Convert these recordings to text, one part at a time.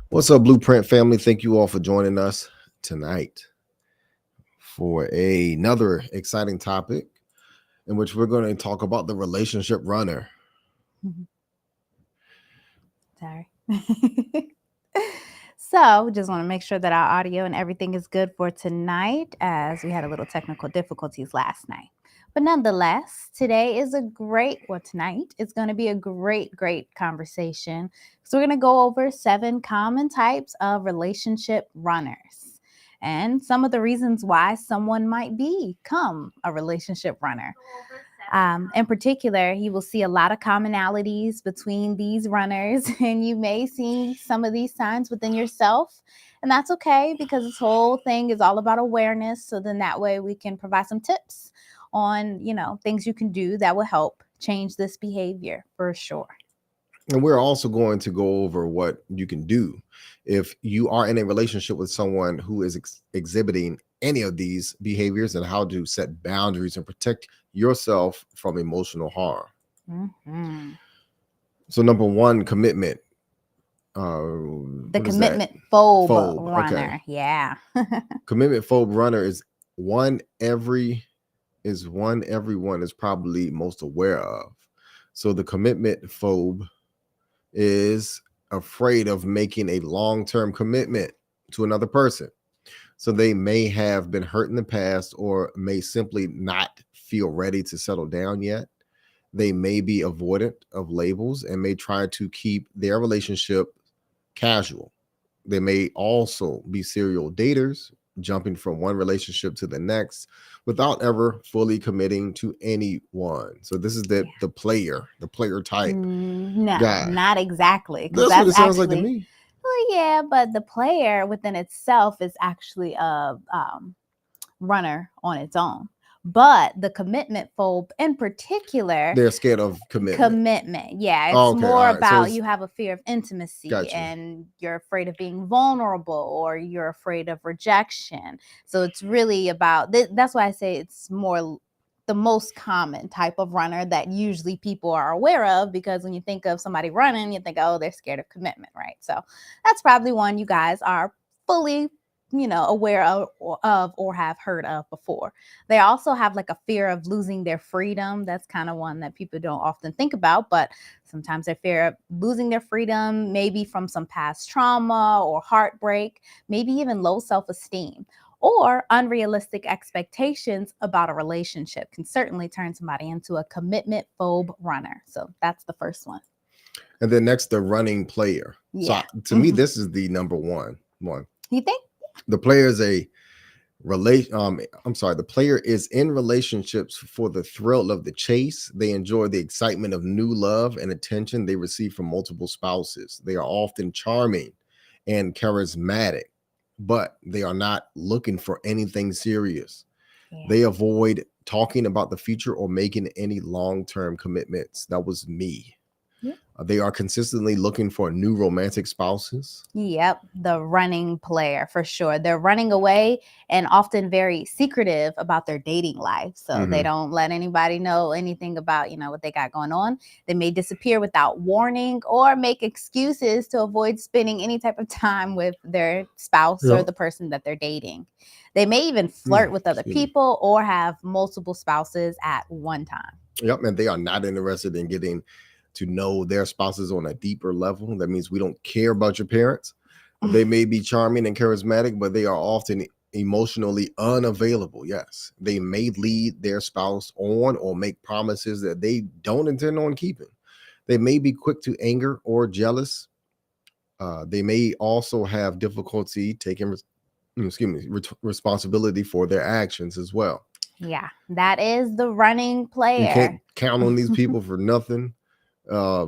What's up, Blueprint family? Thank you all for joining us tonight for another exciting topic in which we're going to talk about the relationship runner. Mhm. Sorry. So, just want to make sure that our audio and everything is good for tonight, as we had a little technical difficulties last night. But nonetheless, today is a great, well, tonight is going to be a great conversation. So, we're going to go over 7 common types of relationship runners and some of the reasons why someone might become a relationship runner. In particular, you will see a lot of commonalities between these runners, and you may see some of these signs within yourself. And that's okay because this whole thing is all about awareness. So then that way we can provide some tips on, things you can do that will help change this behavior for sure. And we're also going to go over what you can do if you are in a relationship with someone who is exhibiting any of these behaviors and how to set boundaries and protect yourself from emotional harm. Mhm. So, number one, commitment. The What is that? commitment phobe Phobe. Okay. runner. Yeah. Commitment phobe runner one every one everyone is probably most aware of. So the commitment phobe is afraid of making a long-term commitment to another person. So they may have been hurt in the past or may simply not feel ready to settle down yet. They may be avoidant of labels and may try to keep their relationship casual. They may also be serial daters, jumping from one relationship to the next without ever fully committing to anyone. So this is Yeah. the player type No, guy. not exactly, because That's what that's it sounds like to actually, me. well, yeah, but the player within itself is actually a runner on its own. But the commitment phobe in particular, They're scared of commitment. commitment, yeah, Oh, it's okay, more all right. So about it's you have a fear of intimacy got you. and you're afraid of being vulnerable or you're afraid of rejection. So it's really about that's why I say it's more the most common type of runner that usually people are aware of, because when you think of somebody running, you think, oh, they're scared of commitment, right? So that's probably one you guys are fully aware of or have heard of before. They also have like a fear of losing their freedom. That's kind of one that people don't often think about, but sometimes they fear of losing their freedom, maybe from some past trauma or heartbreak, maybe even low self-esteem, or unrealistic expectations about a relationship can certainly turn somebody into a commitment phobe runner. So that's the first one. And then next, the running player. So Yeah. to me, this is the number one. You think? The player is a the player is in relationships for the thrill of the chase. They enjoy the excitement of new love and attention they receive from multiple spouses. They are often charming and charismatic, but they are not looking for anything serious. Yeah. They avoid talking about the future or making any long-term commitments. That was me. Yeah. They are consistently looking for new romantic spouses. Yep, the running player for sure. They're running away and often very secretive about their dating life. So they Mhm. don't let anybody know anything about, what they got going on. They may disappear without warning or make excuses to avoid spending any type of time with their spouse or Yeah. the person that they're dating. They may even flirt with other Excuse me. people or have multiple spouses at one time. Yep, and they are not interested in getting to know their spouses on a deeper level. That means we don't care about your parents. They may be charming and charismatic, but they are often emotionally unavailable. Yes, they may lead their spouse on or make promises that they don't intend on keeping. They may be quick to anger or jealous. They may also have difficulty taking responsibility for their actions as well. Yeah, that is the running You player. can't count on these people for nothing, uh,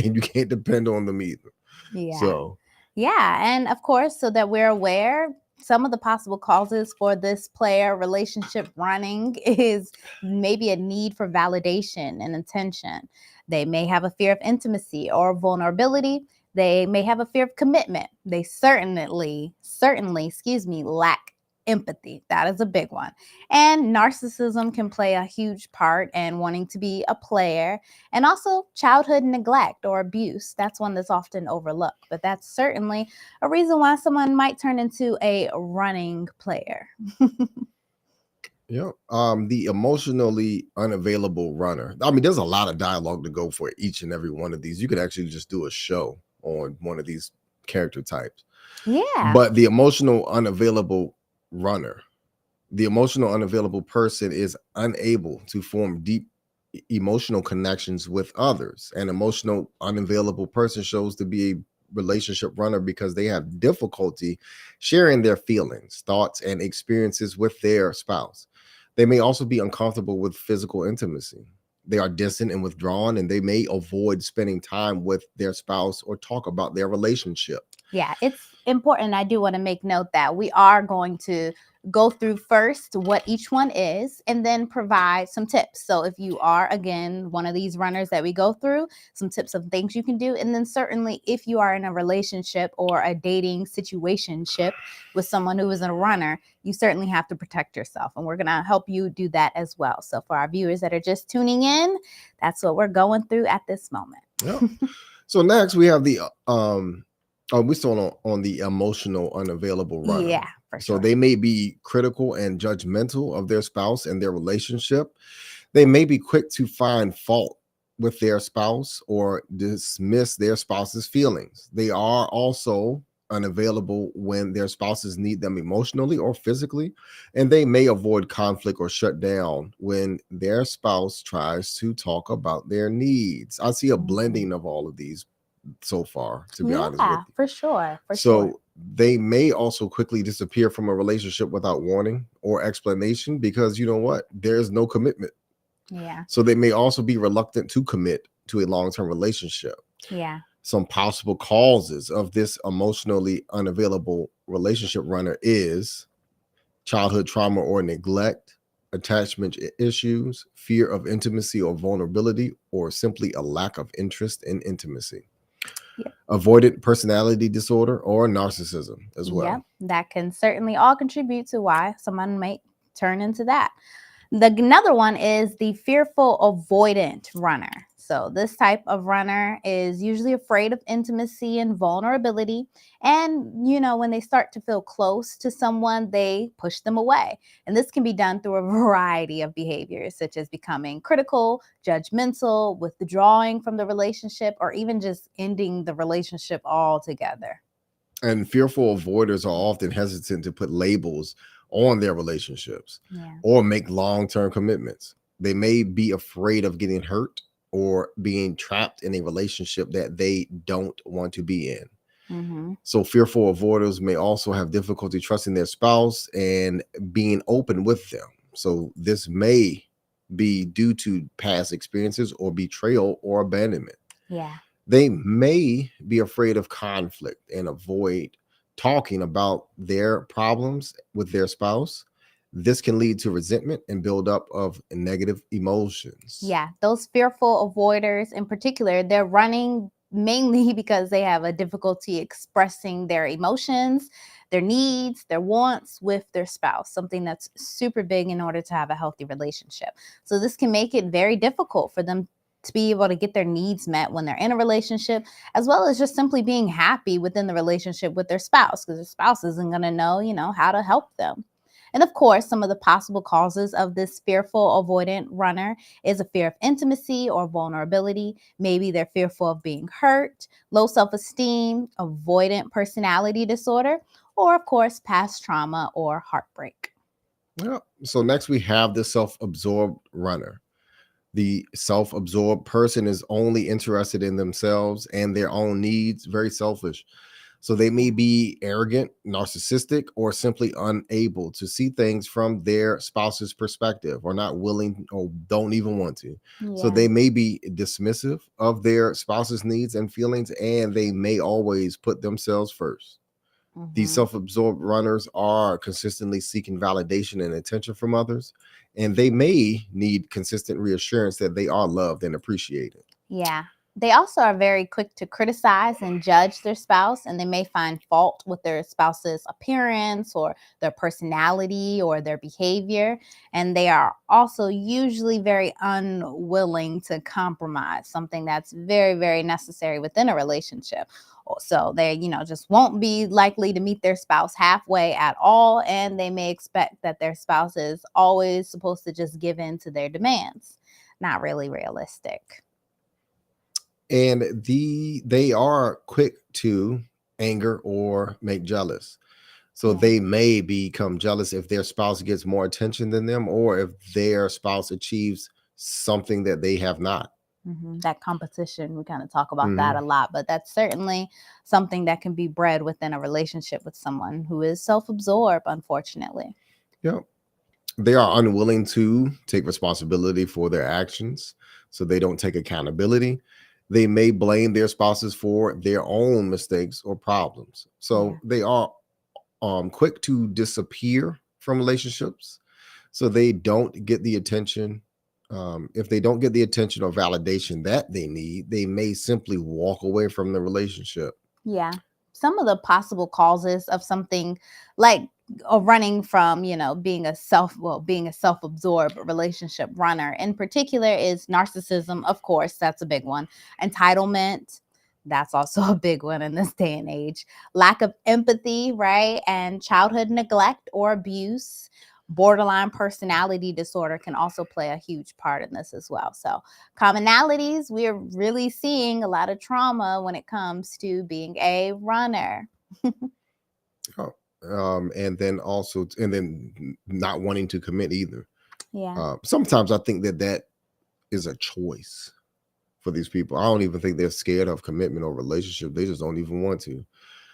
and you can't depend on them either. Yeah. So, Yeah, and of course, so that we're aware, some of the possible causes for this player relationship running is maybe a need for validation and attention. They may have a fear of intimacy or vulnerability. They may have a fear of commitment. They certainly, excuse me, lack empathy. That is a big one. And narcissism can play a huge part in wanting to be a player. And also childhood neglect or abuse. That's one that's often overlooked. But that's certainly a reason why someone might turn into a running player. Yeah. The emotionally unavailable runner. I mean, there's a lot of dialogue to go for each and every one of these. You could actually just do a show on one of these character types. Yeah. But the emotional unavailable runner, the emotional unavailable person is unable to form deep emotional connections with others. An emotional unavailable person shows to be a relationship runner because they have difficulty sharing their feelings, thoughts, and experiences with their spouse. They may also be uncomfortable with physical intimacy. They are distant and withdrawn, and they may avoid spending time with their spouse or talk about their relationship. Yeah, it's important. I do want to make note that we are going to go through first what each one is and then provide some tips. So if you are, again, one of these runners that we go through, some tips of things you can do. And then certainly if you are in a relationship or a dating situationship with someone who is a runner, you certainly have to protect yourself. And we're going to help you do that as well. So for our viewers that are just tuning in, that's what we're going through at this moment. Yeah. So next we have the we still on the emotional unavailable runner. Yeah, for So sure. they may be critical and judgmental of their spouse and their relationship. They may be quick to find fault with their spouse or dismiss their spouse's feelings. They are also unavailable when their spouses need them emotionally or physically, and they may avoid conflict or shut down when their spouse tries to talk about their needs. I see a blending of all of these so far, to be honest with you. For sure. So they may also quickly disappear from a relationship without warning or explanation because you know what? There's no commitment. Yeah. So they may also be reluctant to commit to a long-term relationship. Yeah. Some possible causes of this emotionally unavailable relationship runner is childhood trauma or neglect, attachment issues, fear of intimacy or vulnerability, or simply a lack of interest in intimacy. Yep. Avoidant personality disorder or narcissism as well. Yep. That can certainly all contribute to why someone might turn into that. Another one is the fearful avoidant runner. So this type of runner is usually afraid of intimacy and vulnerability. And, when they start to feel close to someone, they push them away. And this can be done through a variety of behaviors, such as becoming critical, judgmental, withdrawing from the relationship, or even just ending the relationship altogether. And fearful avoiders are often hesitant to put labels on their relationships or make long-term commitments. They may be afraid of getting hurt or being trapped in a relationship that they don't want to be in. Mm-hmm. So fearful avoiders may also have difficulty trusting their spouse and being open with them. So this may be due to past experiences or betrayal or abandonment. Yeah. They may be afraid of conflict and avoid talking about their problems with their spouse. This can lead to resentment and buildup of negative emotions. Yeah, those fearful avoiders in particular, they're running mainly because they have a difficulty expressing their emotions, their needs, their wants with their spouse, something that's super big in order to have a healthy relationship. So this can make it very difficult for them to be able to get their needs met when they're in a relationship, as well as just simply being happy within the relationship with their spouse, because their spouse isn't going to know, how to help them. And of course, some of the possible causes of this fearful avoidant runner is a fear of intimacy or vulnerability. Maybe they're fearful of being hurt, low self-esteem, avoidant personality disorder, or of course, past trauma or heartbreak. Yeah. So next we have the self-absorbed runner. The self-absorbed person is only interested in themselves and their own needs, very selfish. So they may be arrogant, narcissistic, or simply unable to see things from their spouse's perspective, or not willing or don't even want to. So they may be dismissive of their spouse's needs and feelings, and they may always put themselves first. These self-absorbed runners are consistently seeking validation and attention from others, and they may need consistent reassurance that they are loved and appreciated. Yeah. They also are very quick to criticize and judge their spouse, and they may find fault with their spouse's appearance or their personality or their behavior. And they are also usually very unwilling to compromise, something that's very, very necessary within a relationship. So they, just won't be likely to meet their spouse halfway at all. And they may expect that their spouse is always supposed to just give in to their demands. Not really realistic. And they are quick to anger or make jealous. So Yeah. they may become jealous if their spouse gets more attention than them, or if their spouse achieves something that they have not. That competition, we kind of talk about that Mhm. a lot, but that's certainly something that can be bred within a relationship with someone who is self-absorbed, unfortunately. Yep. They are unwilling to take responsibility for their actions, so they don't take accountability. They may blame their spouses for their own mistakes or problems. Yeah. So they are quick to disappear from relationships, so they don't get the attention. If they don't get the attention or validation that they need, they may simply walk away from the relationship. Yeah. Some of the possible causes of something like running from, being a self-absorbed relationship runner in particular is narcissism. Of course, that's a big one. Entitlement. That's also a big one in this day and age. Lack of empathy, right? And childhood neglect or abuse. Borderline personality disorder can also play a huge part in this as well. So, commonalities, we're really seeing a lot of trauma when it comes to being a runner. Oh, and then also, and then not wanting to commit either. Yeah, Sometimes I think that that is a choice for these people. I don't even think they're scared of commitment or relationship. They just don't even want to.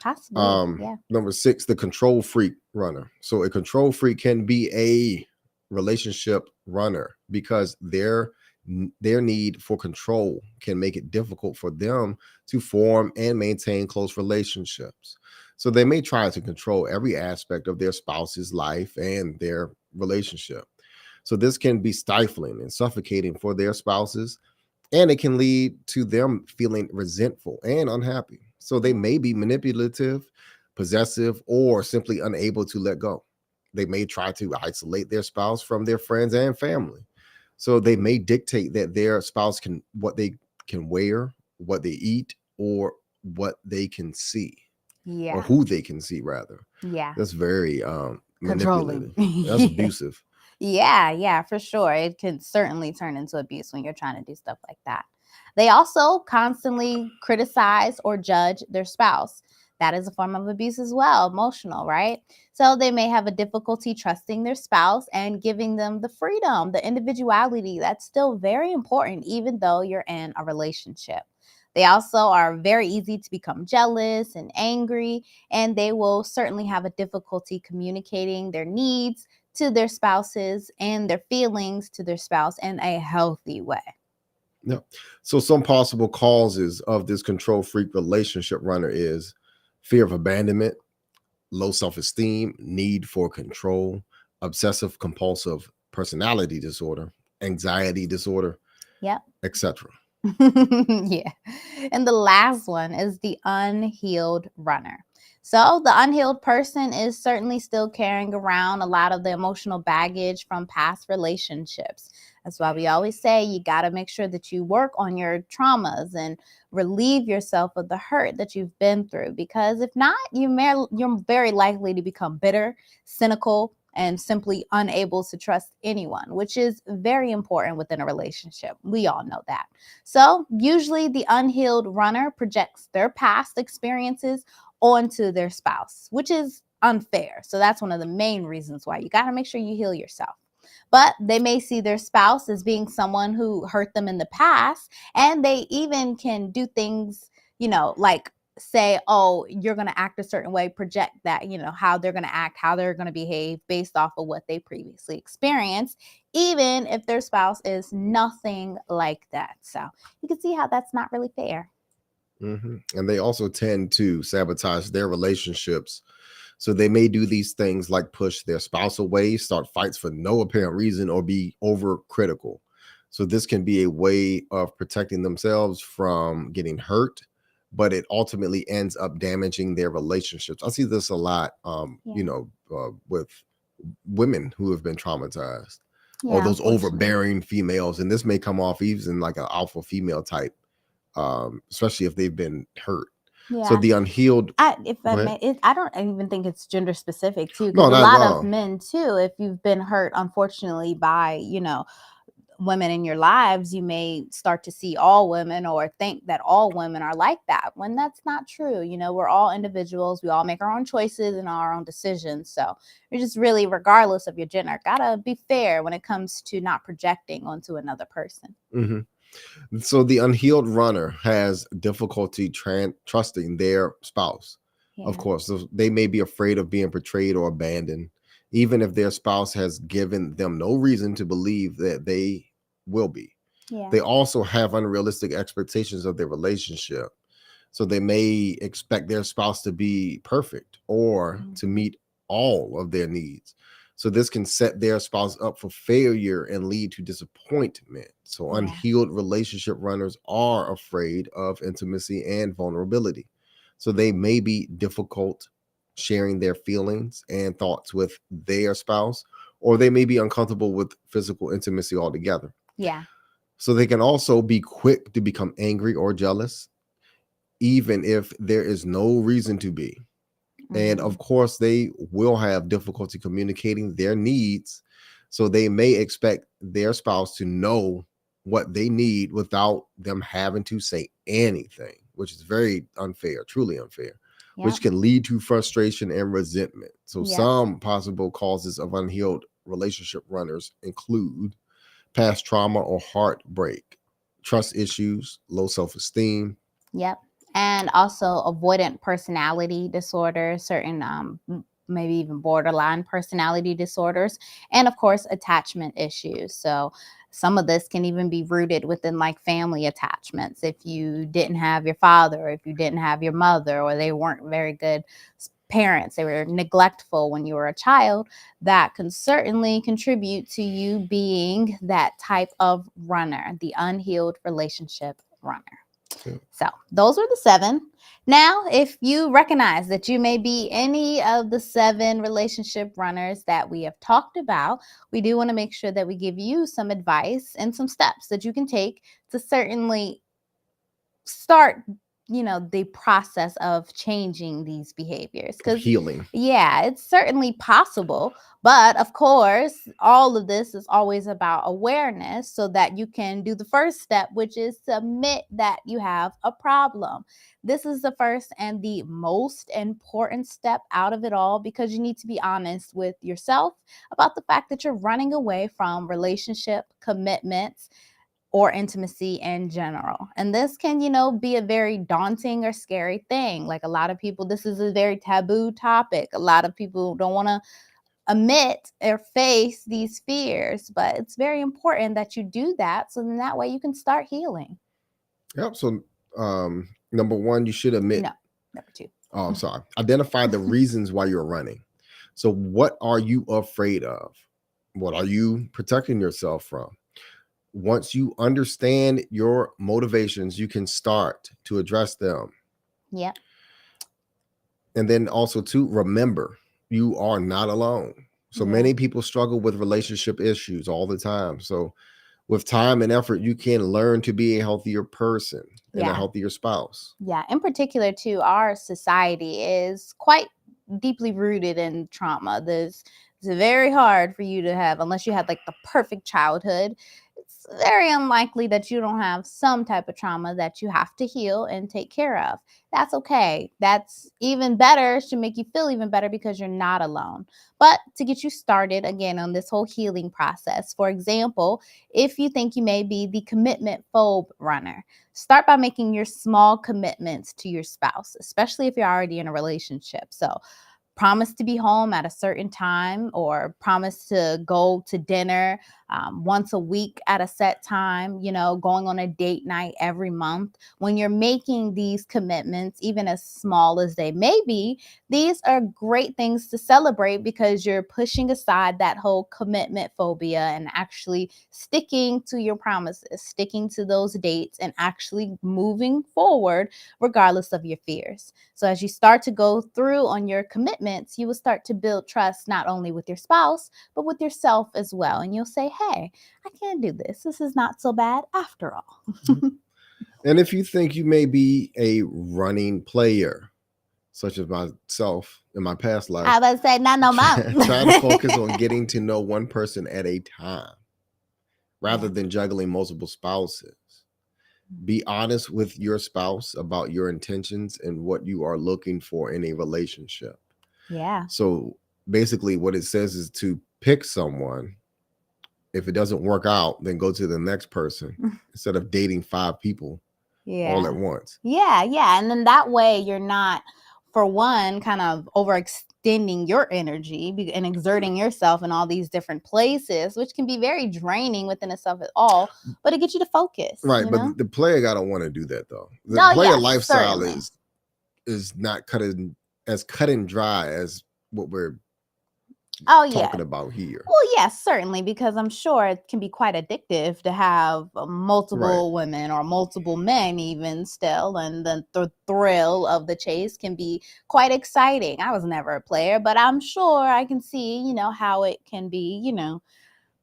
possibly. Yeah. Number 6, the control freak runner. So a control freak can be a relationship runner because their need for control can make it difficult for them to form and maintain close relationships. So they may try to control every aspect of their spouse's life and their relationship. So this can be stifling and suffocating for their spouses, and it can lead to them feeling resentful and unhappy. So they may be manipulative, possessive, or simply unable to let go. They may try to isolate their spouse from their friends and family. So they may dictate that their spouse can what they can wear, what they eat, or what they can see, or Yeah. who they can see rather. Yeah. That's very Controlling. manipulative. That's abusive. Yeah, yeah, for sure. It can certainly turn into abuse when you're trying to do stuff like that. They also constantly criticize or judge their spouse. That is a form of abuse as well, emotional, right? So they may have a difficulty trusting their spouse and giving them the freedom, the individuality that's still very important, even though you're in a relationship. They also are very easy to become jealous and angry, and they will certainly have a difficulty communicating their needs to their spouses and their feelings to their spouse in a healthy way. Yeah. So some possible causes of this control freak relationship runner is fear of abandonment, low self-esteem, need for control, obsessive compulsive personality disorder, anxiety disorder, Yep. etc. Yeah. And the last one is the unhealed runner. So, the unhealed person is certainly still carrying around a lot of the emotional baggage from past relationships. That's why we always say you got to make sure that you work on your traumas and relieve yourself of the hurt that you've been through. Because if not, you're very likely to become bitter, cynical, and simply unable to trust anyone, which is very important within a relationship. We all know that. So, usually, the unhealed runner projects their past experiences onto their spouse, which is unfair. So, that's one of the main reasons why you got to make sure you heal yourself. But they may see their spouse as being someone who hurt them in the past, and they even can do things, like say, oh, you're going to act a certain way, project that, how they're going to act, how they're going to behave based off of what they previously experienced, even if their spouse is nothing like that. So you can see how that's not really fair. And they also tend to sabotage their relationships. So they may do these things like push their spouse away, start fights for no apparent reason, or be overcritical. So this can be a way of protecting themselves from getting hurt, but it ultimately ends up damaging their relationships. I see this a lot, Yeah. with women who have been traumatized, or Yeah, those unfortunately. overbearing females. And this may come off even like an alpha female type, especially if they've been hurt. So Yeah. the unhealed, If I go ahead. may, I don't even think it's gender specific too, No, because a not at lot of all. men too, if you've been hurt, unfortunately, by, women in your lives, you may start to see all women or think that all women are like that, when that's not true. We're all individuals. We all make our own choices and our own decisions. So you're just really, regardless of your gender, gotta be fair when it comes to not projecting onto another person. Hmm. So the unhealed runner has difficulty trusting their spouse. Of Yeah. course, so they may be afraid of being betrayed or abandoned, even if their spouse has given them no reason to believe that they will be. Yeah. They also have unrealistic expectations of their relationship. So they may expect their spouse to be perfect or to Mhm. meet all of their needs. So this can set their spouse up for failure and lead to disappointment. So Yeah. unhealed relationship runners are afraid of intimacy and vulnerability. So they may be difficult sharing their feelings and thoughts with their spouse, or they may be uncomfortable with physical intimacy altogether. Yeah. So they can also be quick to become angry or jealous, even if there is no reason to be. And Hmm. of course, they will have difficulty communicating their needs. So they may expect their spouse to know what they need without them having to say anything, which is very unfair, truly unfair, which Yep. can lead to frustration and resentment. So, Yep. some possible causes of unhealed relationship runners include past trauma or heartbreak, trust issues, low self esteem. Yep. And also avoidant personality disorder, certain maybe even borderline personality disorders, and of course attachment issues. So some of this can even be rooted within like family attachments. If you didn't have your father, or if you didn't have your mother, or they weren't very good parents, they were neglectful when you were a child, that can certainly contribute to you being that type of runner, the unhealed relationship runner. Yeah. So those are the 7. Now, if you recognize that you may be any of the 7 relationship runners that we have talked about, we do want to make sure that we give you some advice and some steps that you can take to certainly start the process of changing these behaviors, Of because healing. yeah, it's certainly possible, but of course all of this is always about awareness, so that you can do the first step, which is to admit that you have a problem. This is the first and the most important step out of it all, because you need to be honest with yourself about the fact that you're running away from relationship commitments or intimacy in general. And this can, be a very daunting or scary thing. Like a lot of people, this is a very taboo topic. A lot of people don't want to admit or face these fears, but it's very important that you do that, so then that way you can start healing. Yep. So, number one, you should admit, No, number 2. oh, I'm sorry, identify the reasons why you're running. So, what are you afraid of? What are you protecting yourself from? Once you understand your motivations, you can start to address them. Yep. And then also, to remember, you are not alone. So, Yeah. many people struggle with relationship issues all the time. So, with time and effort, you can learn to be a healthier person and a Yeah. healthier spouse. Yeah, in particular, too, our society is quite deeply rooted in trauma. It's very hard for you to have, unless you had like the perfect childhood. It's very unlikely that you don't have some type of trauma that you have to heal and take care of. That's okay. That's even better, should make you feel even better, because you're not alone. But to get you started again on this whole healing process, for example, if you think you may be the commitment phobe runner, start by making your small commitments to your spouse, especially if you're already in a relationship. So, promise to be home at a certain time, or promise to go to dinner once a week at a set time, going on a date night every month. When you're making these commitments, even as small as they may be, these are great things to celebrate because you're pushing aside that whole commitment phobia and actually sticking to your promises, sticking to those dates, and actually moving forward regardless of your fears. So as you start to go through on your commitments, you will start to build trust not only with your spouse, but with yourself as well. And you'll say, hey, I can do this. This is not so bad after all. And if you think you may be a running player, such as myself in my past life, I would say, not no more. try to focus on getting to know one person at a time rather than juggling multiple spouses. Be honest with your spouse about your intentions and what you are looking for in a relationship. Yeah. So basically, what it says is to pick someone. If it doesn't work out, then go to the next person instead of dating 5 people all at once. Yeah. And then that way you're not, for one, kind of overextending your energy and exerting yourself in all these different places, which can be very draining within itself at all, but it gets you to focus. Right. But the player got to want to do that, though. The player lifestyle certainly is not cut and dry as what we're talking about here. Well, yes, certainly, because I'm sure it can be quite addictive to have multiple women or multiple men even still, and the thrill of the chase can be quite exciting. I was never a player, but I'm sure I can see, how it can be,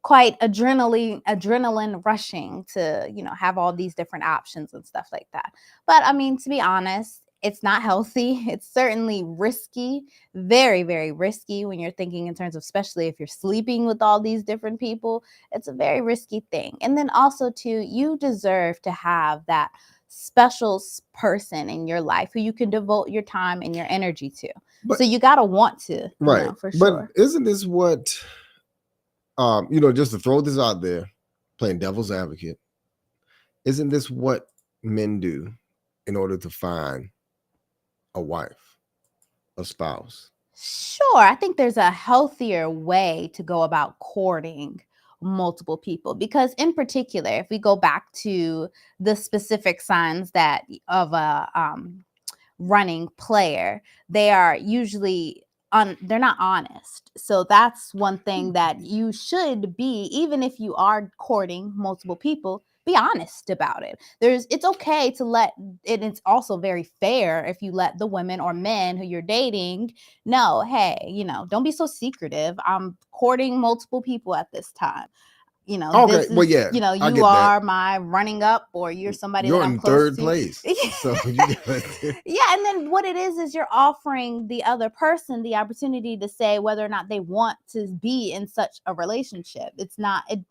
quite adrenaline rushing to, have all these different options and stuff like that. But I mean, to be honest, it's not healthy. It's certainly risky, very, very risky when you're thinking in terms of, especially if you're sleeping with all these different people, it's a very risky thing. And then also too, you deserve to have that special person in your life who you can devote your time and your energy to. So you got to want to, for sure. But isn't this what, just to throw this out there, playing devil's advocate, isn't this what men do in order to find a wife, a spouse? Sure. I think there's a healthier way to go about courting multiple people, because in particular, if we go back to the specific signs that of a running player, they are usually they're not honest. So that's one thing that you should be, even if you are courting multiple people, be honest about it. It's okay to let it. It's also very fair if you let the women or men who you're dating know, hey, don't be so secretive. I'm courting multiple people at this time. Okay, this is, well, yeah, you are my running up, or you're somebody you're that I'm in close third to. place. So Yeah, and then what it is you're offering the other person the opportunity to say whether or not they want to be in such a relationship. It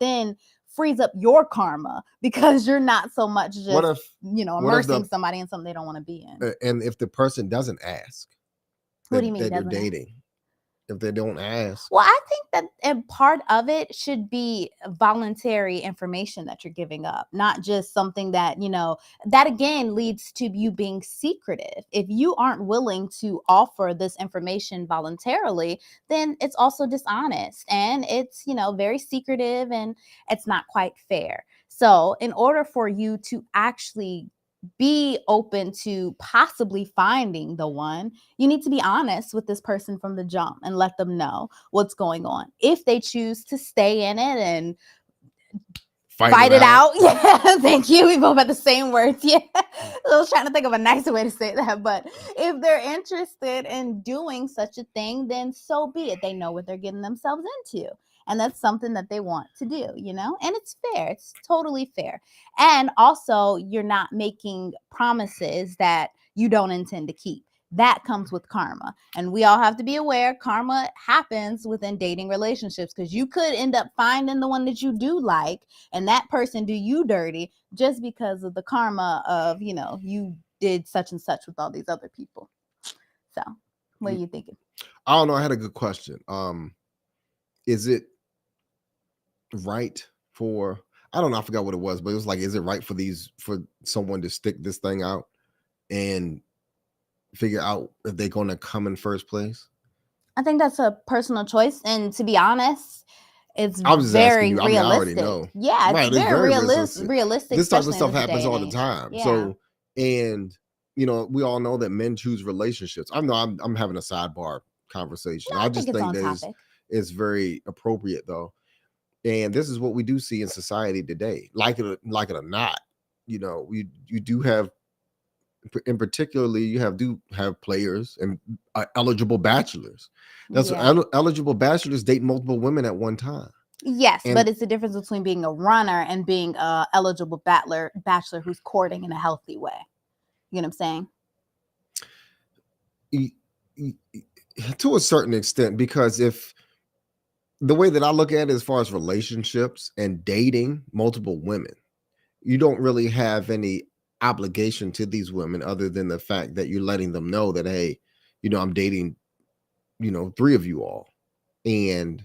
then frees up your karma because you're not so much just immersing somebody in something they don't want to be in. And if the person doesn't ask, what do you mean that you're dating? If they don't ask? Well, I think that part of it should be voluntary information that you're giving up, not just something that, that again leads to you being secretive. If you aren't willing to offer this information voluntarily, then it's also dishonest and it's, very secretive and it's not quite fair. So in order for you to actually be open to possibly finding the one, you need to be honest with this person from the jump and let them know what's going on. If they choose to stay in it and fight it out. Yeah, thank you. We both had the same words. Yeah, I was trying to think of a nicer way to say that. But if they're interested in doing such a thing, then so be it. They know what they're getting themselves into. And that's something that they want to do, and it's fair. It's totally fair. And also, you're not making promises that you don't intend to keep. That comes with karma. And we all have to be aware karma happens within dating relationships, because you could end up finding the one that you do like, and that person do you dirty just because of the karma of, you did such and such with all these other people. So what are you thinking? I don't know. I had a good question. Is it right for, I don't know, I forgot what it was, but it was like, is it right for someone to stick this thing out and figure out if they're going to come in first place? I think that's a personal choice. And to be honest, It's I was just asking very you. I mean, I already realistic. know. Yeah, it's Right, it's very very realistic. realistic, This type of especially in stuff this day happens and all the age. time. Yeah. So, and we all know that men choose relationships. I know I'm having a sidebar conversation. No, I I think just it's think on that topic. is very appropriate though. And this is what we do see in society today. Like it or not, you do have, in particularly, do have players and eligible bachelors. That's Yeah. eligible bachelors date multiple women at one time. Yes, And but it's the difference between being a runner and being a eligible bachelor who's courting in a healthy way. You know what I'm saying? to a certain extent, because if the way that I look at it as far as relationships and dating multiple women, you don't really have any obligation to these women other than the fact that you're letting them know that, hey, I'm dating, three of you all. And,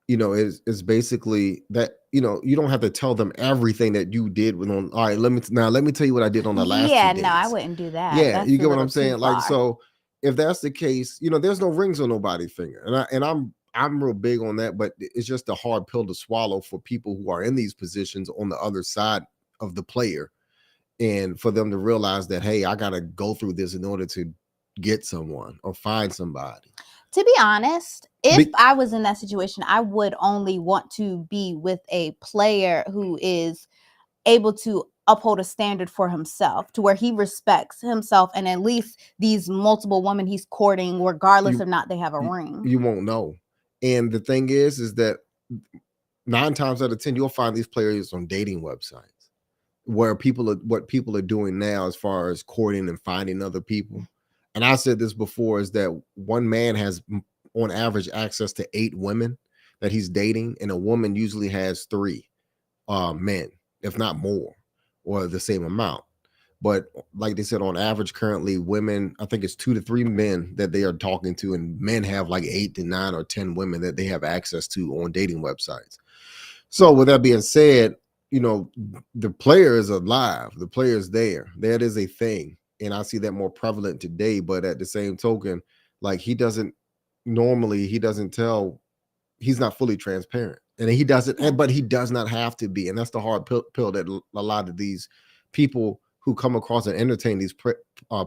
it's basically that, you don't have to tell them everything that you did all right, let me tell you what I did on the last two Yeah, no, I dates. wouldn't do that. Yeah, That's you a get what little I'm too saying? Like, far. so if that's the case, there's no rings on nobody's finger. And I'm real big on that, but it's just a hard pill to swallow for people who are in these positions on the other side of the player, and for them to realize that, hey, I gotta go through this in order to get someone or find somebody. To be honest, if I was in that situation, I would only want to be with a player who is able to uphold a standard for himself, to where he respects himself and at least these multiple women he's courting, regardless or not they have a ring. You won't know. And the thing is that 9 times out of 10, you'll find these players on dating websites where what people are doing now as far as courting and finding other people. And I said this before, is that one man has on average access to 8 women that he's dating, and a woman usually has 3 men, if not more, or the same amount. But like they said, on average, currently, women, I think it's 2 to 3 men that they are talking to, and men have like 8 to 9 or 10 women that they have access to on dating websites. So with that being said, the player is alive, the player is there. That is a thing. And I see that more prevalent today. But at the same token, like he doesn't tell, he's not fully transparent. And he doesn't, but he does not have to be. And that's the hard pill that a lot of these people who come across and entertain these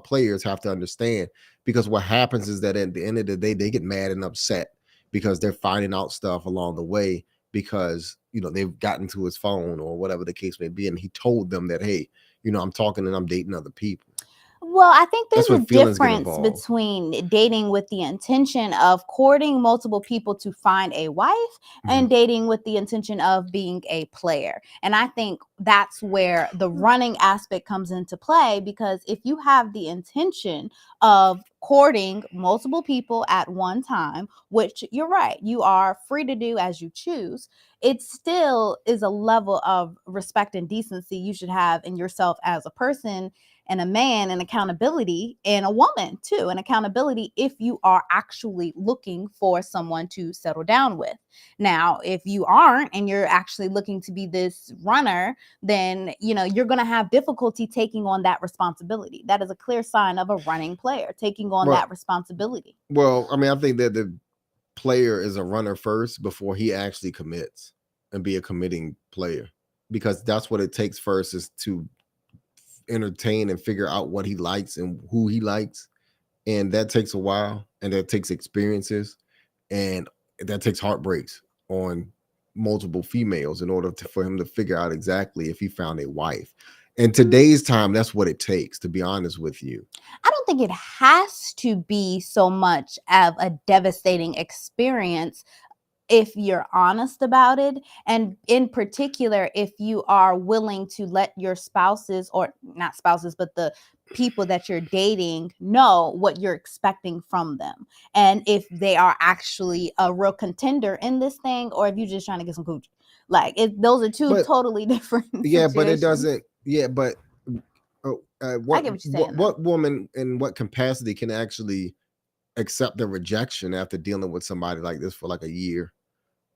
players have to understand. Because what happens is that at the end of the day, they get mad and upset because they're finding out stuff along the way, because they've gotten to his phone or whatever the case may be, and he told them that, hey, I'm talking and I'm dating other people. Well, I think there's a difference between dating with the intention of courting multiple people to find a wife and dating with the intention of being a player. And I think that's where the running aspect comes into play, because if you have the intention of courting multiple people at one time, which you're right, you are free to do as you choose, it still is a level of respect and decency you should have in yourself as a person and a man, and accountability, and a woman too, and accountability if you are actually looking for someone to settle down with. Now, if you aren't and you're actually looking to be this runner, then you're going to have difficulty taking on that responsibility. That is a clear sign of a running player, taking on that responsibility. Well, I mean, I think that the player is a runner first before he actually commits and be a committing player, because that's what it takes first, is to entertain and figure out what he likes and who he likes. And that takes a while, and that takes experiences, and that takes heartbreaks on multiple females in order for him to figure out exactly if he found a wife. In today's time, that's what it takes, to be honest with you. I don't think it has to be so much of a devastating experience if you're honest about it. And in particular, if you are willing to let your spouses, or not spouses, but the people that you're dating, know what you're expecting from them. And if they are actually a real contender in this thing, or if you're just trying to get some coochie. Like, those are two totally different situations. But it doesn't. Yeah, but what woman in what capacity can actually accept the rejection after dealing with somebody like this for like a year,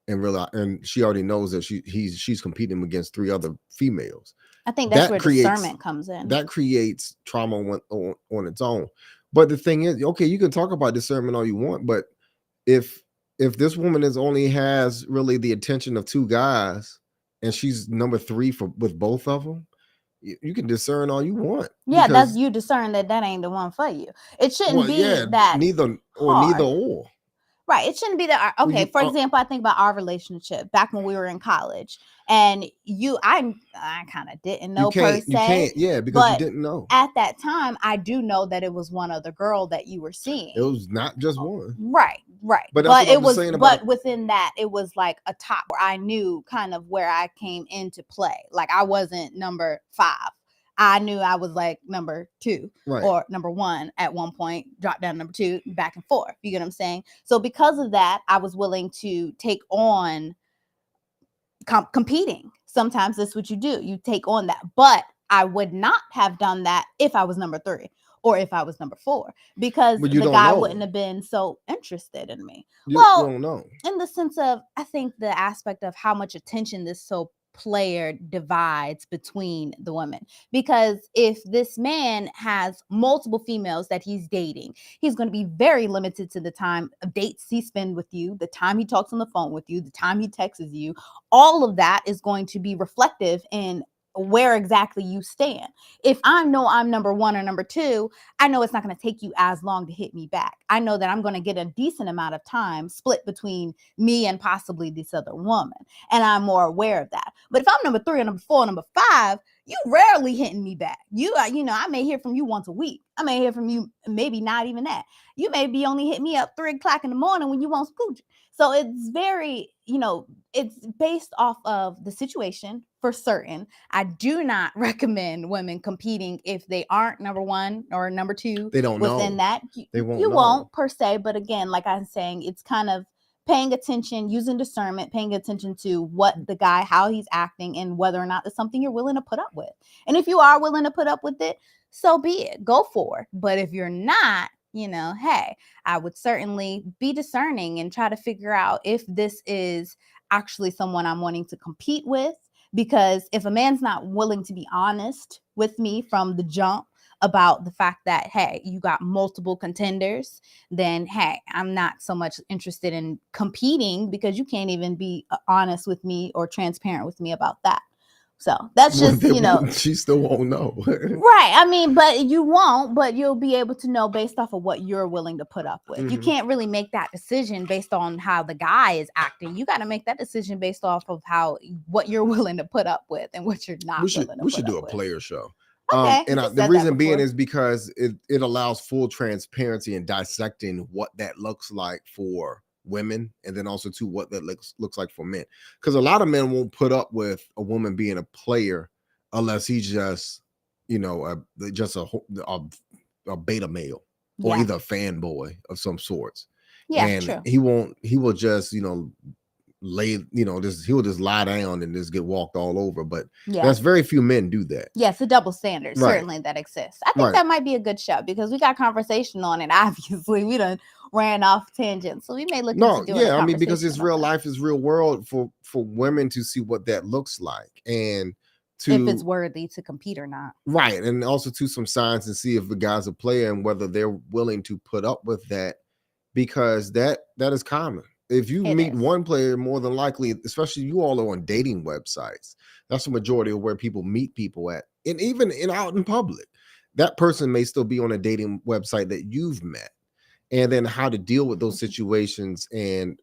and she already knows that she's competing against 3 other females? I think that's where discernment comes in. That creates trauma on its own. But the thing is, okay, you can talk about discernment all you want, but if if this woman is only has really the attention of two guys, and she's number 3 for with both of them, you can discern all you want. Yeah, that's Because, you discern that ain't the one for you. It shouldn't well, be yeah, that neither hard. or. Right. It shouldn't be that. Okay. For example, I think about our relationship back when we were in college, and I kind of didn't know per You se, can't, yeah, because you but didn't know. at that time, I do know that it was one other girl that you were seeing. It was not just one. Right. But that's what it I'm was, saying but about. within that, it was like a top where I knew kind of where I came into play. Like I wasn't number 5. I knew I was like number 2 Right. or number 1 at one point, dropped down to number 2, back and forth. You get what I'm saying? So because of that, I was willing to take on competing. Sometimes that's what you do. You take on that. But I would not have done that if I was number 3 or if I was number 4, because But you the don't guy know. wouldn't have been so interested in me. You Well, don't know. in the sense of, I think the aspect of how much attention this player divides between the women, because if this man has multiple females that he's dating, he's going to be very limited to the time of dates he spends with you, the time he talks on the phone with you, the time he texts you. All of that is going to be reflective in where exactly you stand. If I know I'm number 1 or number 2, I know it's not going to take you as long to hit me back. I know that I'm going to get a decent amount of time split between me and possibly this other woman, and I'm more aware of that. But if I'm number 3 or number 4 or number 5, you rarely hitting me back. I may hear from you once a week. I may hear from you, maybe not even that. You may be only hit me up 3 o'clock in the morning when you want scooch. So it's very, it's based off of the situation for certain. I do not recommend women competing if they aren't number 1 or number 2. They don't know. Within that, They won't you know. won't per se. But again, like I'm saying, it's kind of paying attention, using discernment, paying attention to what the guy, how he's acting, and whether or not it's something you're willing to put up with. And if you are willing to put up with it, so be it. Go for it. But if you're not, hey, I would certainly be discerning and try to figure out if this is actually someone I'm wanting to compete with. Because if a man's not willing to be honest with me from the jump about the fact that, hey, you got multiple contenders, then, hey, I'm not so much interested in competing, because you can't even be honest with me or transparent with me about that. So that's just, she still won't know. Right. I mean, but you won't, but you'll be able to know based off of what you're willing to put up with. Mm-hmm. You can't really make that decision based on how the guy is acting. You got to make that decision based off of what you're willing to put up with and what you're not. We should do a player show. Okay, and the reason being is because it allows full transparency in dissecting what that looks like for women, and then also to what that looks like for men, because a lot of men won't put up with a woman being a player unless he's just just a beta male, or either a fanboy of some sorts. And true. he will just he'll just lie down and just get walked all over. But there's very few men do that. Yes, a double standard, certainly, that exists. I think that might be a good show, because we got conversation on it. Obviously, we done ran off tangents, so we may look into doing I mean, because it's real life, is real world for women to see what that looks like, and if it's worthy to compete or not. Right. And also to some signs and see if the guy's a player and whether they're willing to put up with that, because that is common. If you meet one player, more than likely, especially you all are on dating websites, that's the majority of where people meet people at. And even out in public, that person may still be on a dating website that you've met. And then how to deal with those situations.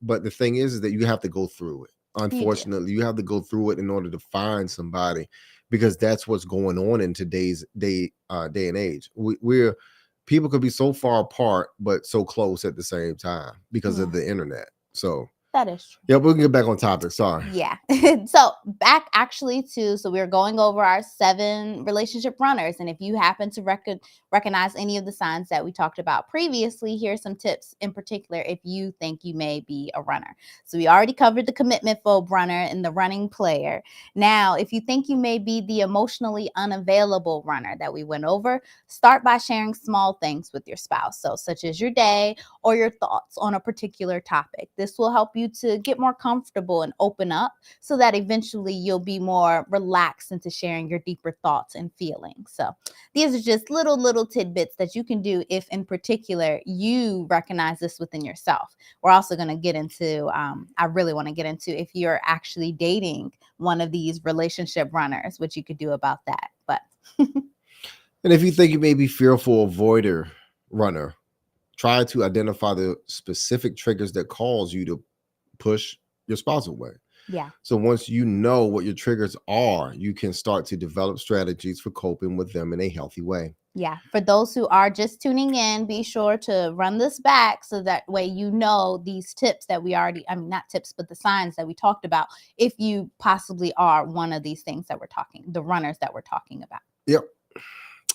But the thing is that you have to go through it. Unfortunately, you have to go through it in order to find somebody, because that's what's going on in today's day and age. People could be so far apart, but so close at the same time because of the internet. So that is true. Yeah, we can get back on topic. Sorry. Yeah. So back actually so we're going over our 7 relationship runners. And if you happen to recognize any of the signs that we talked about previously, here's some tips in particular if you think you may be a runner. So we already covered the commitment phobe runner and the running player. Now, if you think you may be the emotionally unavailable runner that we went over, start by sharing small things with your spouse. So such as your day or your thoughts on a particular topic. This will help you you to get more comfortable and open up so that eventually you'll be more relaxed into sharing your deeper thoughts and feelings. So these are just little tidbits that you can do if in particular you recognize this within yourself. We're also going to get into, I really want to get into if you're actually dating one of these relationship runners, what you could do about that. But And if you think you may be fearful avoider runner, try to identify the specific triggers that cause you to push your spouse away. yeah. So once you know what your triggers are, you can start to develop strategies for coping with them in a healthy way. Yeah, for those who are just tuning in, be sure to run this back so that way you know these tips that we already, I mean, not tips, but the signs that we talked about, if you possibly are one of these things that we're talking, the runners that we're talking about. Yep.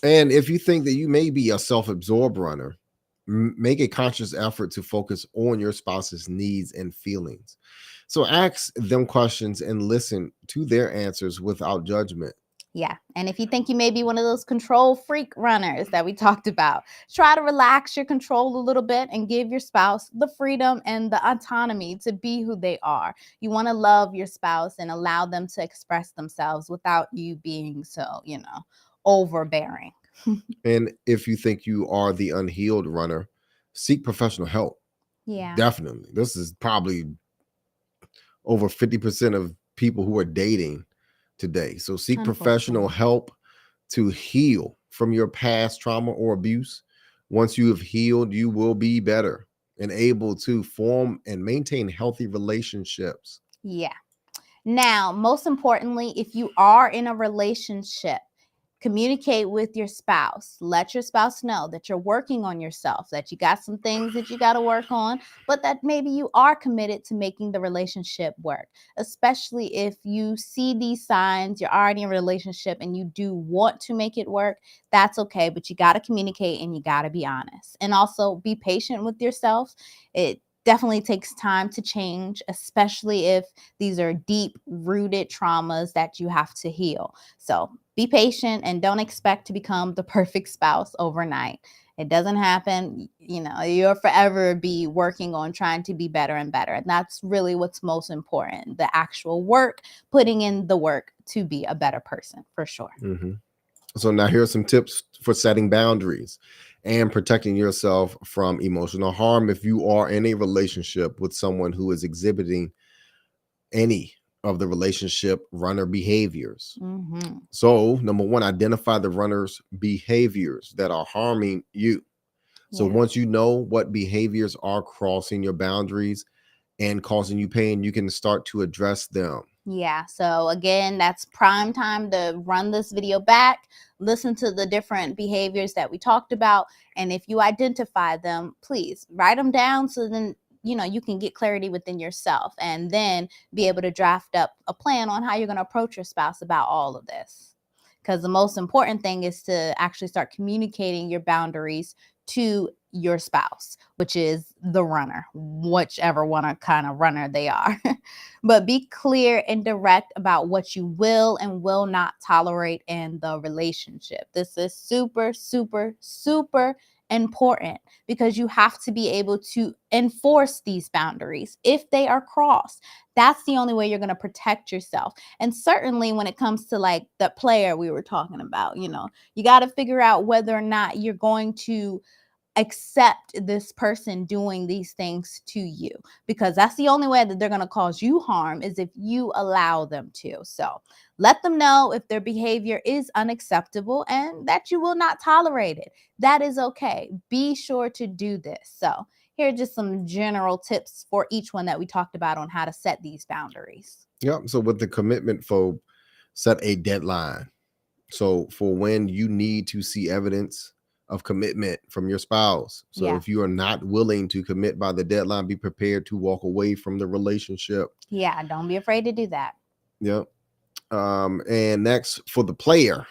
And if you think that you may be a self-absorbed runner, make a conscious effort to focus on your spouse's needs and feelings. So ask them questions and listen to their answers without judgment. Yeah. And if you think you may be one of those control freak runners that we talked about, try to relax your control a little bit and give your spouse the freedom and the autonomy to be who they are. You want to love your spouse and allow them to express themselves without you being so, overbearing. And if you think you are the unhealed runner, seek professional help. Yeah. Definitely. This is probably over 50% of people who are dating today. So seek professional help to heal from your past trauma or abuse. Once you have healed, you will be better and able to form and maintain healthy relationships. Yeah. Now, most importantly, if you are in a relationship, communicate with your spouse. Let your spouse know that you're working on yourself, that you got some things that you got to work on, but that maybe you are committed to making the relationship work, especially if you see these signs, you're already in a relationship and you do want to make it work. That's okay, but you got to communicate and you got to be honest. And also be patient with yourself. It definitely takes time to change, especially if these are deep rooted traumas that you have to heal. So be patient and don't expect to become the perfect spouse overnight. It doesn't happen. You'll forever be working on trying to be better and better. And that's really what's most important, the actual work, putting in the work to be a better person, for sure. Mm-hmm. So now here are some tips for setting boundaries and protecting yourself from emotional harm if you are in a relationship with someone who is exhibiting any of the relationship runner behaviors. Mm-hmm. So, number one, identify the runner's behaviors that are harming you. So, Yeah. once you know what behaviors are crossing your boundaries and causing you pain, you can start to address them. Yeah. So again, that's prime time to run this video back, listen to the different behaviors that we talked about. And if you identify them, please write them down so then, you can get clarity within yourself and then be able to draft up a plan on how you're going to approach your spouse about all of this. Because the most important thing is to actually start communicating your boundaries to your spouse, which is the runner, whichever one kind of runner they are. But be clear and direct about what you will and will not tolerate in the relationship. This is super, super, super important because you have to be able to enforce these boundaries if they are crossed. That's the only way you're going to protect yourself. And certainly when it comes to like the player we were talking about, you got to figure out whether or not you're going to accept this person doing these things to you, because that's the only way that they're going to cause you harm is if you allow them to. So let them know if their behavior is unacceptable and that you will not tolerate it. That is okay. Be sure to do this. So here are just some general tips for each one that we talked about on how to set these boundaries. Yep. So with the commitment phobe, set a deadline. So for when you need to see evidence of commitment from your spouse. So if you are not willing to commit by the deadline, be prepared to walk away from the relationship. Yeah, don't be afraid to do that. Yep. And next, for the player,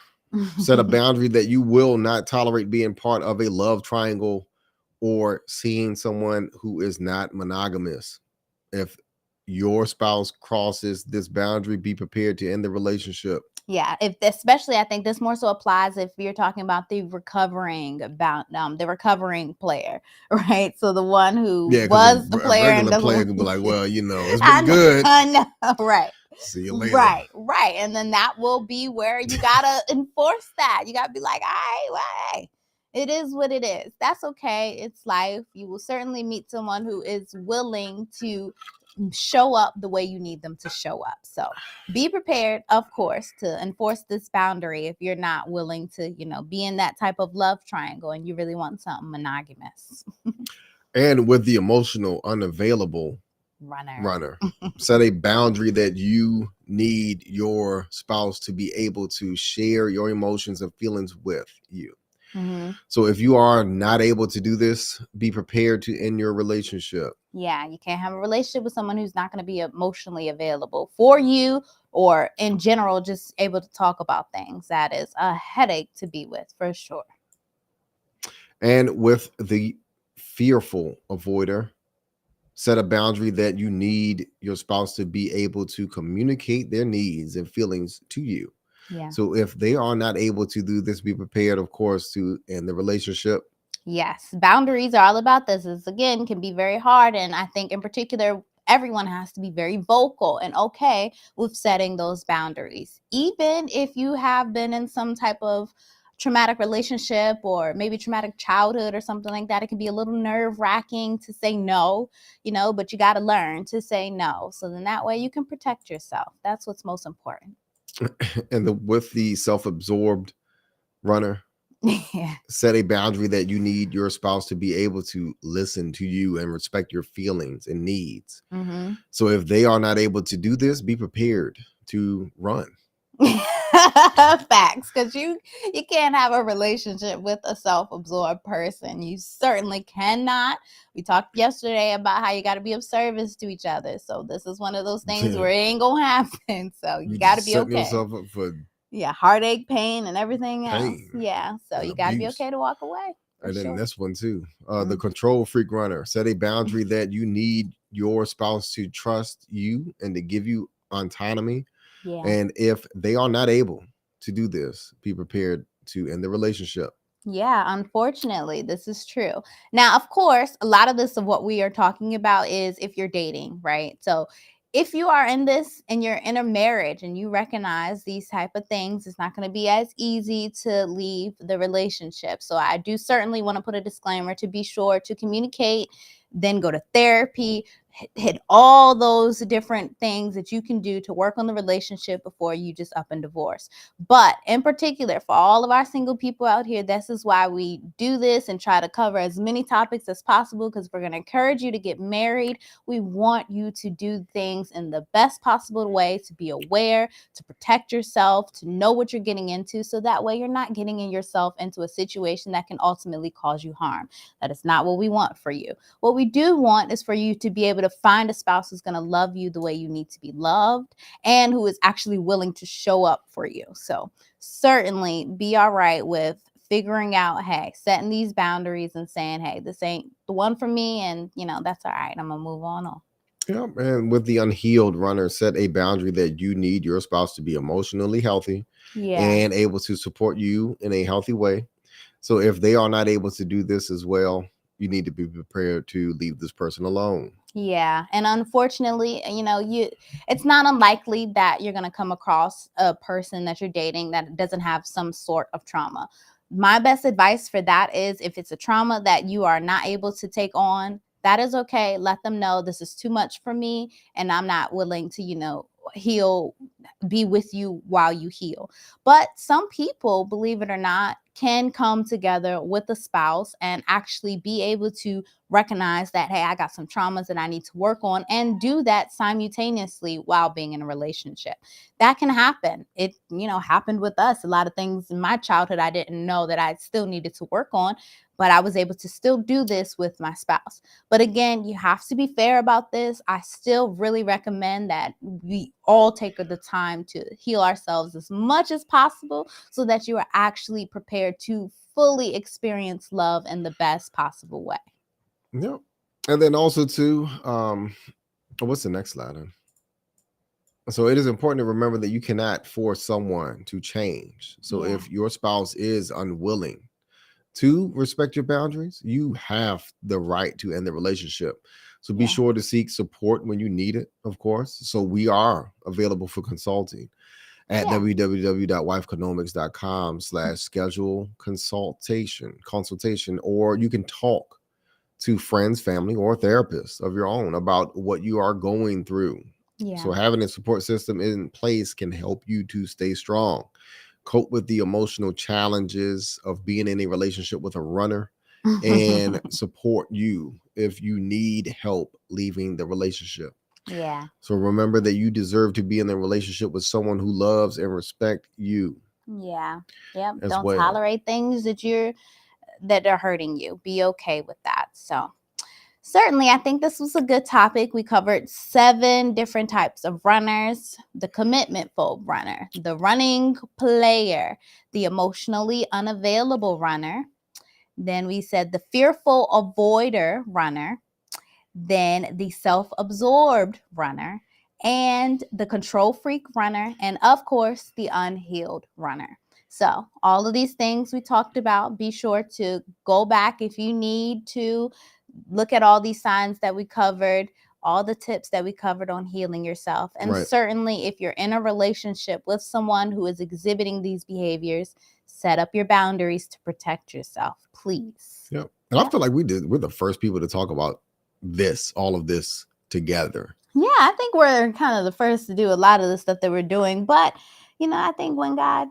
set a boundary that you will not tolerate being part of a love triangle or seeing someone who is not monogamous. If your spouse crosses this boundary, be prepared to end the relationship. Yeah, if especially I think this more so applies if you're talking about the recovering about the recovering player, right? So the one who Yeah, because was the a player and regular doesn't player want can be like, well, it's I been know, good. I know, right. See you later. Right. And then that will be where you gotta enforce that. You gotta be like, all right, well, hey, it is what it is. That's okay. It's life. You will certainly meet someone who is willing to show up the way you need them to show up. So be prepared, of course, to enforce this boundary if you're not willing to, be in that type of love triangle and you really want something monogamous. And with the emotional unavailable runner, set a boundary that you need your spouse to be able to share your emotions and feelings with you. Mm-hmm. So if you are not able to do this, be prepared to end your relationship. Yeah, you can't have a relationship with someone who's not going to be emotionally available for you or in general, just able to talk about things. That is a headache to be with for sure. And with the fearful avoider, set a boundary that you need your spouse to be able to communicate their needs and feelings to you. Yeah. So if they are not able to do this, be prepared, of course, to end the relationship. Yes, boundaries are all about this. This again can be very hard, and I think in particular everyone has to be very vocal and okay with setting those boundaries, even if you have been in some type of traumatic relationship or maybe traumatic childhood or something like that. It can be a little nerve-wracking to say no, but you got to learn to say no, so then that way you can protect yourself. That's what's most important. And with the self-absorbed runner, Yeah. set a boundary that you need your spouse to be able to listen to you and respect your feelings and needs. Mm-hmm. So if they are not able to do this, be prepared to run. Facts, because you can't have a relationship with a self-absorbed person. You certainly cannot. We talked yesterday about how you got to be of service to each other, so this is one of those things where it ain't gonna happen. So you got to be okay. Yourself up for heartache, pain, and everything else. pain. Yeah, so you got to be okay to walk away. And then this one too, Mm-hmm. the control freak runner, set a boundary that you need your spouse to trust you and to give you autonomy. Yeah. And if they are not able to do this, be prepared to end the relationship. Yeah, unfortunately, this is true. Now, of course, a lot of this of what we are talking about is if you're dating, right? So if you are in this and you're in a marriage and you recognize these type of things, it's not going to be as easy to leave the relationship. So I do certainly want to put a disclaimer to be sure to communicate, then go to therapy, hit all those different things that you can do to work on the relationship before you just up and divorce. But in particular, for all of our single people out here, this is why we do this and try to cover as many topics as possible, because we're going to encourage you to get married. We want you to do things in the best possible way, to be aware, to protect yourself, to know what you're getting into, so that way you're not getting yourself into a situation that can ultimately cause you harm. That is not what we want for you. What we do want is for you to be able to find a spouse who's going to love you the way you need to be loved and who is actually willing to show up for you. So certainly be all right with figuring out, hey, setting these boundaries and saying, hey, this ain't the one for me. And, that's all right. I'm going to move on. Yeah, and with the unhealed runner, set a boundary that you need your spouse to be emotionally healthy and able to support you in a healthy way. So if they are not able to do this as well, you need to be prepared to leave this person alone. Yeah. And unfortunately, it's not unlikely that you're going to come across a person that you're dating that doesn't have some sort of trauma. My best advice for that is, if it's a trauma that you are not able to take on, that is okay. Let them know this is too much for me and I'm not willing to, be with you while you heal. But some people, believe it or not, can come together with a spouse and actually be able to recognize that, hey, I got some traumas that I need to work on, and do that simultaneously while being in a relationship. That can happen. It, happened with us. A lot of things in my childhood I didn't know that I still needed to work on, but I was able to still do this with my spouse. But again, you have to be fair about this. I still really recommend that we all take the time to heal ourselves as much as possible so that you are actually prepared to fully experience love in the best possible way. Yep. And then also too, what's the next slide? So it is important to remember that you cannot force someone to change. So Yeah. if your spouse is unwilling to respect your boundaries, you have the right to end the relationship. So be Yeah. sure to seek support when you need it, of course. So we are available for consulting at Yeah. www.wifeconomics.com/schedule consultation, or you can talk to friends, family, or therapists of your own about what you are going through. Yeah. So having a support system in place can help you to stay strong, cope with the emotional challenges of being in a relationship with a runner, and support you if you need help leaving the relationship. Yeah. So remember that you deserve to be in a relationship with someone who loves and respects you Yeah. Yep. as Don't well. tolerate things that are hurting you. Be okay with that. So certainly, I think this was a good topic. We covered 7 different types of runners: the commitment phobe runner, the running player, the emotionally unavailable runner. Then we said the fearful avoider runner, then the self-absorbed runner, and the control freak runner, and of course, the unhealed runner. So, all of these things we talked about, be sure to go back if you need to look at all these signs that we covered, all the tips that we covered on healing yourself. And Right. certainly, if you're in a relationship with someone who is exhibiting these behaviors, set up your boundaries to protect yourself, please. Yep. And I Yep. feel like we're the first people to talk about all of this together. Yeah, I think we're kind of the first to do a lot of the stuff that we're doing. But, I think when God,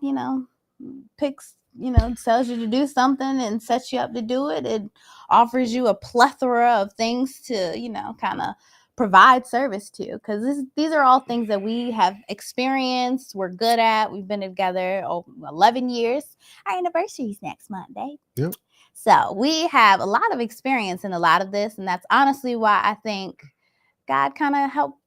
picks, tells you to do something and sets you up to do it, it offers you a plethora of things to, kind of provide service to. Because these are all things that we have experienced, we're good at. We've been together 11 years. Our anniversary is next Monday. Yep. So we have a lot of experience in a lot of this. And that's honestly why I think God kind of helped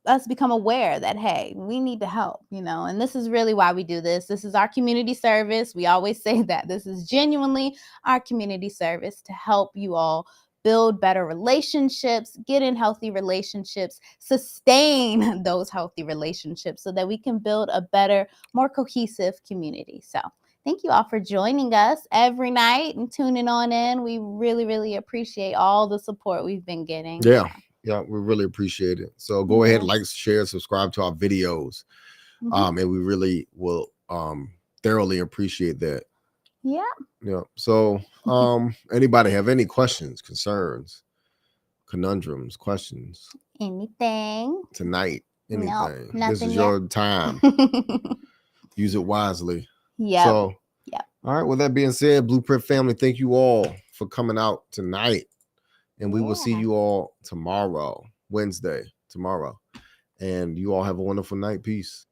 us become aware that, hey, we need to help, and this is really why we do this. This is our community service. We always say that this is genuinely our community service to help you all build better relationships, get in healthy relationships, sustain those healthy relationships so that we can build a better, more cohesive community. So thank you all for joining us every night and tuning on in. We really, really appreciate all the support we've been getting. Yeah. Yeah, we really appreciate it. So go ahead, Yeah. like, share, subscribe to our videos. Mhm. And we really will thoroughly appreciate that. Yeah. Yeah. So anybody have any questions, concerns, conundrums, questions Anything? tonight? Nope, Anything. This nothing is yet. your time. Use it wisely. Yep. So Yep. all right, with that being said, Blueprint family, thank you all for coming out tonight. And we will see Yeah. you all tomorrow, Wednesday, tomorrow. And you all have a wonderful night. Peace.